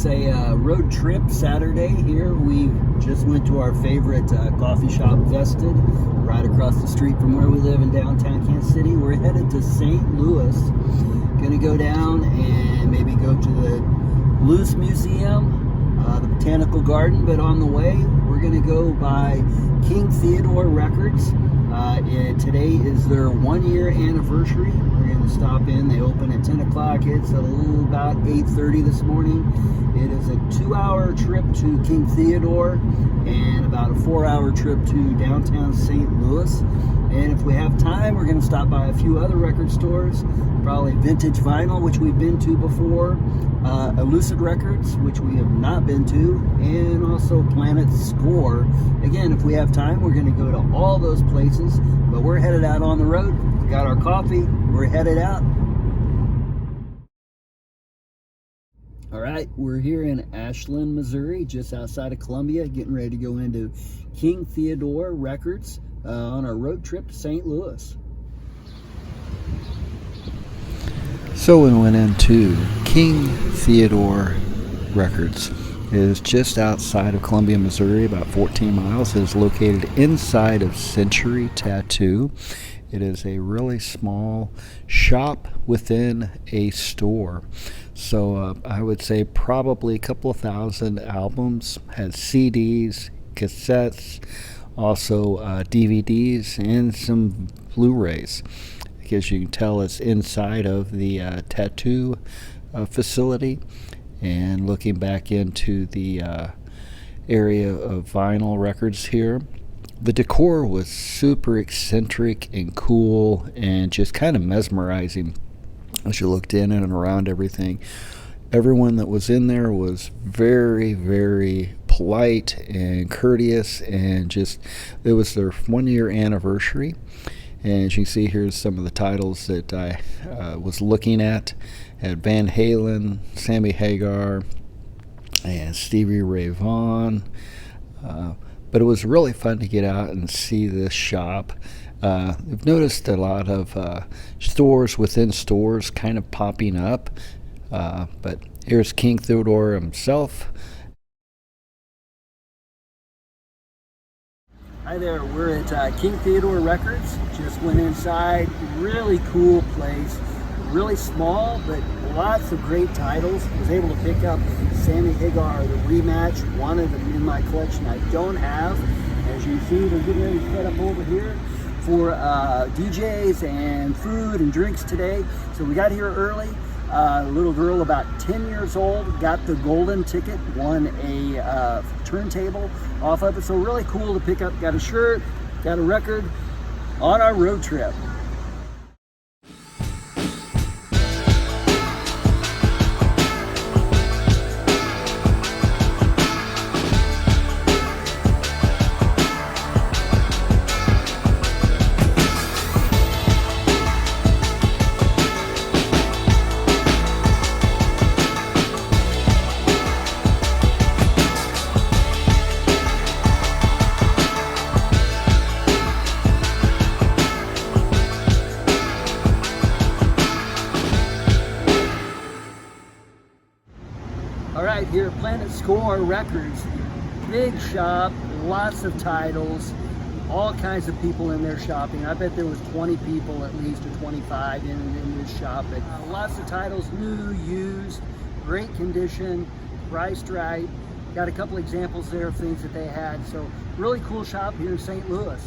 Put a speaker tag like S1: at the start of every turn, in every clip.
S1: It's a road trip Saturday here. We just went to our favorite coffee shop, Vested, right across the street from where we live in downtown Kansas City. We're headed to St. Louis. Gonna go down and maybe go to the Louis Museum, the Botanical Garden, but on the way, we're gonna go by King Theodore Records. Today is their 1-year anniversary. We're going to stop in. They open at 10 o'clock. It's about 8:30 this morning. It is a 2-hour trip to King Theodore and about a 4-hour trip to downtown St. Louis. And if we have time, we're going to stop by a few other record stores, probably Vintage Vinyl, which we've been to before, Euclid Records, which we have not been to, and also Planet Score. Again, if we have time, we're going to go to all those places, but we're headed out on the road. We got our coffee. We're headed out. All right, we're here in Ashland, Missouri, just outside of Columbia, getting ready to go into King Theodore Records on our road trip to St. Louis.
S2: So we went into King Theodore Records. It is just outside of Columbia, Missouri, about 14 miles. It is located inside of Century Tattoo. It is a really small shop within a store. So I would say probably a couple of thousand albums, has CDs, cassettes, also DVDs, and some Blu-rays. As you can tell, it's inside of the tattoo facility. And looking back into the area of vinyl records here, the decor was super eccentric and cool and just kind of mesmerizing as you looked in and around everything. Everyone that was in there was very, very polite and courteous, and just, it was their 1-year anniversary. And as you can see, here's some of the titles that I was looking at. Had Van Halen, Sammy Hagar, and Stevie Ray Vaughan. But it was really fun to get out and see this shop. I've noticed a lot of stores within stores kind of popping up. But here's King Theodore himself.
S1: Hi there, we're at King Theodore Records. Just went inside. Really cool place. Really small, but lots of great titles. Was able to pick up Sammy Hagar, the rematch. One of them in my collection I don't have. As you see, they're getting ready to set up over here for DJs and food and drinks today. So we got here early. A little girl about 10 years old got the golden ticket, won a turntable off of it. So really cool to pick up. Got a shirt, got a record on our road trip. All right, here at Planet Score Records, big shop, lots of titles, all kinds of people in there shopping. I bet there was 20 people at least, or 25 in this shop. But lots of titles, new, used, great condition, priced right. Got a couple examples there of things that they had. So really cool shop here in St. Louis.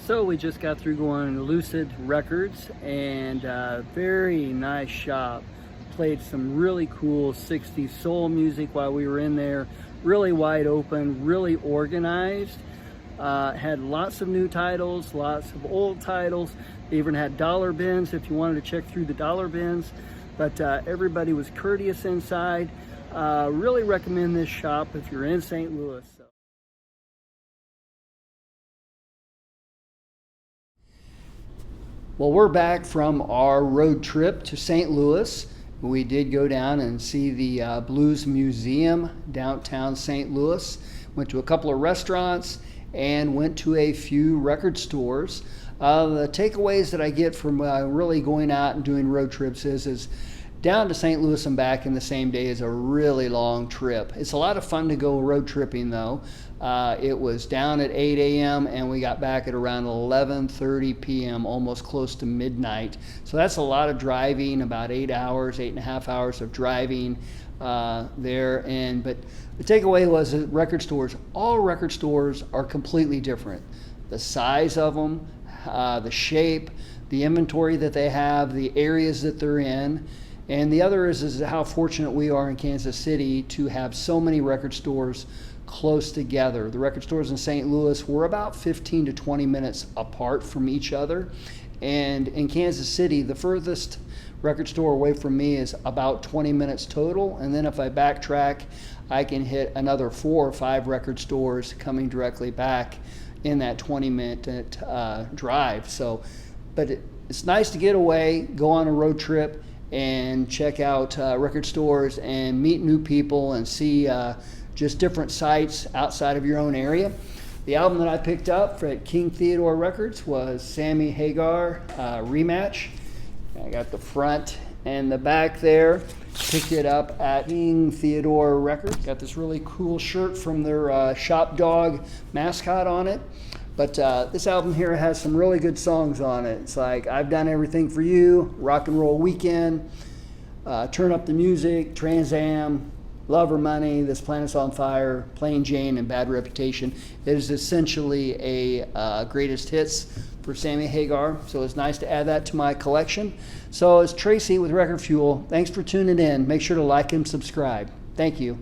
S1: So we just got through going to Lucid Records, and very nice shop. Played some really cool 60s soul music while we were in there. Really wide open, really organized. Had lots of new titles, lots of old titles. They even had dollar bins if you wanted to check through the dollar bins. But everybody was courteous inside. Really recommend this shop if you're in St. Louis. Well, we're back from our road trip to St. Louis. We did go down and see the Blues Museum, downtown St. Louis. Went to a couple of restaurants and went to a few record stores. The takeaways that I get from really going out and doing road trips is down to St. Louis and back in the same day is a really long trip. It's a lot of fun to go road tripping though. It was down at 8 a.m. and we got back at around 11:30 p.m., almost close to midnight. So that's a lot of driving, about 8 hours, 8.5 hours of driving there. But the takeaway was that record stores, all record stores are completely different. The size of them, the shape, the inventory that they have, the areas that they're in. And the other is how fortunate we are in Kansas City to have so many record stores close together. The record stores in St. Louis were about 15 to 20 minutes apart from each other. And in Kansas City, the furthest record store away from me is about 20 minutes total. And then if I backtrack, I can hit another 4 or 5 record stores coming directly back in that 20-minute drive. So, but it's nice to get away, go on a road trip, and check out record stores and meet new people and see just different sites outside of your own area. The album that I picked up at King Theodore Records was Sammy Hagar Rematch. I got the front and the back there. Picked it up at King Theodore Records. Got this really cool shirt from their shop dog mascot on it. But this album here has some really good songs on it. It's like I've Done Everything for You, Rock and Roll Weekend, Turn Up the Music, Trans Am, Love or Money, This Planet's on Fire, Plain Jane, and Bad Reputation. It is essentially a greatest hits for Sammy Hagar, so it's nice to add that to my collection. So it's Tracy with Record Fuel. Thanks for tuning in. Make sure to like and subscribe. Thank you.